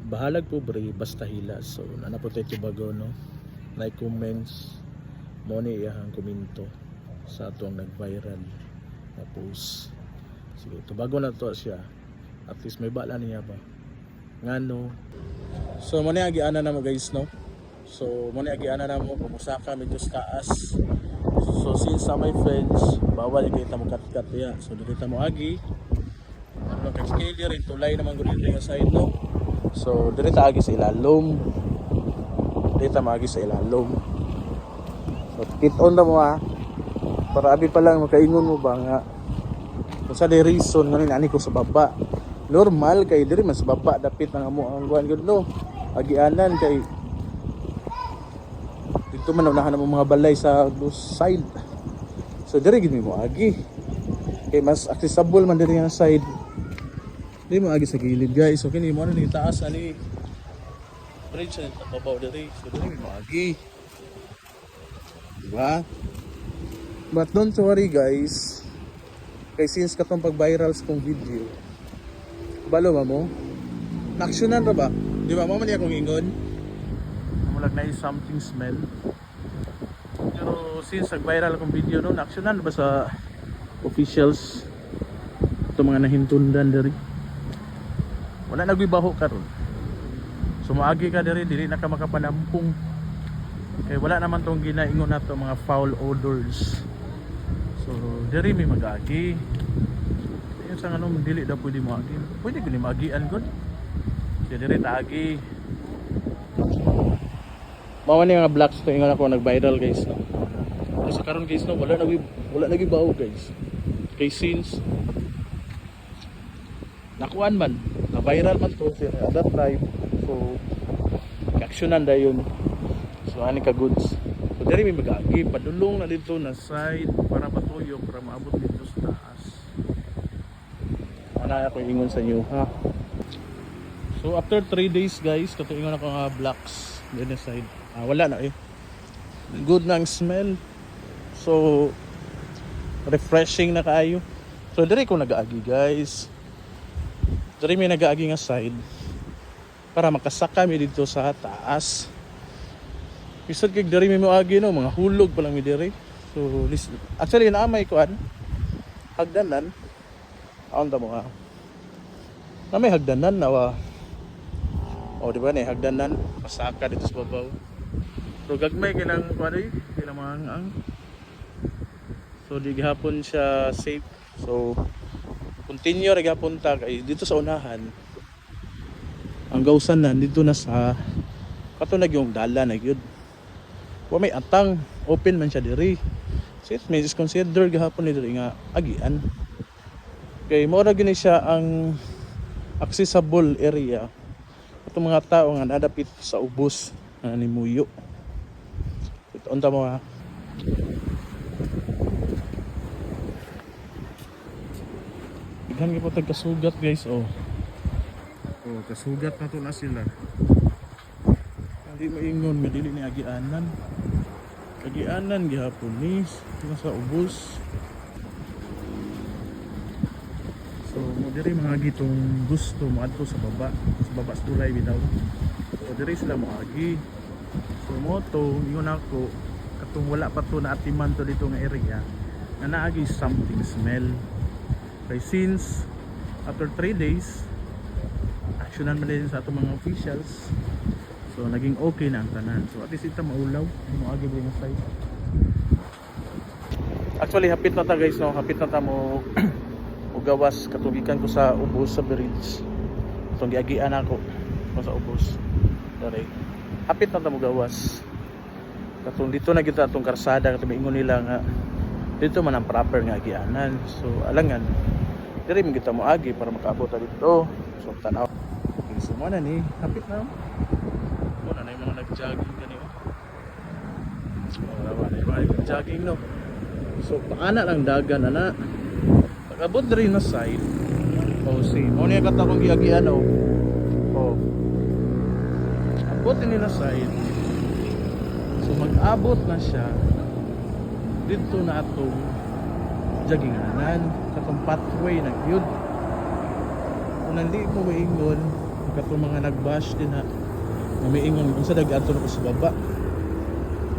bahalag pobre basta hila. So nanapot tayo bago no, like comments mo ni iyang komento sa atong nag-viral na post. Sige, tubago na to siya, at least may bala niya ba ngano. So mo ni agiana na mo guys no, so mo ni agiana na mo pumusaka medyo sa taas. So since sa my friends bawal kita mo kat-kat ya, so dito mo agi ano kay scale rin tulay naman gud nga side no. So dito agi sa ilalom, dito maagi sa ilalom. So kit on na mo para abi pa lang makaingon mo ba nga kung sa the reason nga ani ko sa baba. Normal kay diri man sa baba dapit nang amo ang guan gud no, agianan kay dito man unahan ang mga balay sa side. So diri gid mo agi kay mas accessible man diri nga side. Di mo agi sa gilid guys. So kini mo na ni taas ani bridge sa tabaw diri. So diri mo agi. Diba? But don't worry guys. Kay since katong pag-viral sa kong video, balo ba mo? Naksyonan ra ba? Di ba mo man akong ingon? Mulag na something smell. Pero since nag-viral akong video no, naksyonan ba sa officials ito mga nahintundan diri? Wala nagbibaho karon. So maagi ka diri dili na ka makapanampong. Kay wala naman tong ginaingon nato mga foul odors. So diri may mag-agi. Yung sa ano dili daw pwede mo agi. Pwede gani magian gud. Kaya diri taagi. Mao ni nga blocks to ingon ako nag-viral guys no. Sa karon guys no wala nagbibaho guys. Kay since nakuan man na viral man to at that time, so aksyonan dayon. So ani ka goods, so diri may mag-agi padulong na dito na side para patuyo para maabot dito sa taas. Ana ako ingon sa inyo ha. So after 3 days guys kato ingon ako nga blocks din na side, wala na good na ang smell, so refreshing na kaayo. So diri ko nag-agi guys. Diri may nag-aagi nga side para makasaka mi dito sa taas. Bisod kay diri may moagi no, mga hulog pa lang mi diri. So actually naamay ko hagdanan. Aon ta mo na may hagdanan na di ba ni hagdanan pasaka dito sa babaw. So gagmay kailang kuan kailang mga so di gihapon siya safe. So continue ra gyapon ta kay dito sa unahan ang gausan na dito na sa katunag yung dala na gyud. Wa may atang open man siya diri. So it may consider gahapon ni diri nga agian. Kay mao ra gini siya ang accessible area atong mga tao nga nadapit sa ubos na nimuyo. Ito unta mo Daghan gyud po kasugat guys kasugat na to na sila. Hindi maingon nga dili ni agianan. Agianan gihapon ni sa ubos. So mo diri mga gitong gusto mo adto sa baba sa tulay bitaw. So diri sila mo agi. So mo to ingon ako katong wala pa to na atiman to dito nga area nga naagi something smell. Kay since after 3 days aksyonan man din sa atong mga officials, so naging okay na ang tanan. So at least ita maulaw mo agi din sa side. Actually hapit na ta guys no, hapit na ta mo ugawas katubigan ko sa ubos sa bridge. Itong giagian ako sa ubos dari hapit na ta mo gawas katong dito na kita atong karsada katong ingon nila nga dito man ang proper nga agianan. So alangan diri man kita moagi para makaabot dito. So tanaw sumo na ni hapit na mo na yung mga nag-jogging kanina. Wala na yung mga nag-jogging no. So paana lang dagan ana pag-abot diri na side. See mo niya katakong giagian abot ni na side. So mag-abot na siya dito na atong jogginganan katong pathway na gyud. Kung hindi mo maingon katong mga nagbash din ha. Mamiingon unsa dag-adto na ko sa baba.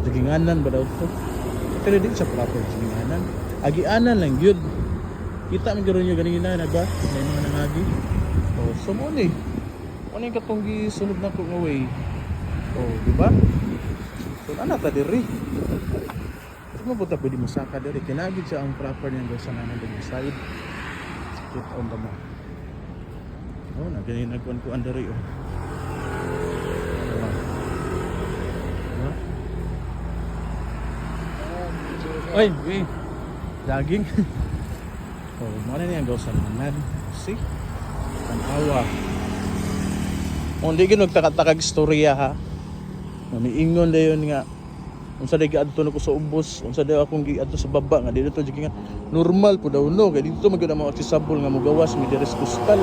Jaginganan ba daw to? Pero di siya proper jaginganan. Agianan lang yun. Kita man garo niyo ganina na ba? May mga nangagi. Oh, so mo ni. Ano yung katong gisunod na ko nga way? Oh, di ba? So ana ta diri. Kung mo pwede masaka diri kinagid siya ang proper niya sa nanan diri side. Keep on the mo. Oh, na ganyan nagkuan-kuan diri oh. Diba? Oy, wait. Daging. Oh, mana ni ang gawsa nanan. See? Tanawa. Hindi gyud nagtaka-takag istorya ha. Mamiingon dayon nga unsa day giadto nako sa ubos, unsa day akong giadto sa baba nga dito jud nga normal po daw no kay dito magyud ang mga accessible nga mogawas mi diri sa kustal.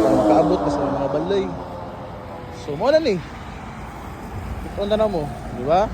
Makaabot na sa mga balay. So mo na ni. Ito na mo, di ba?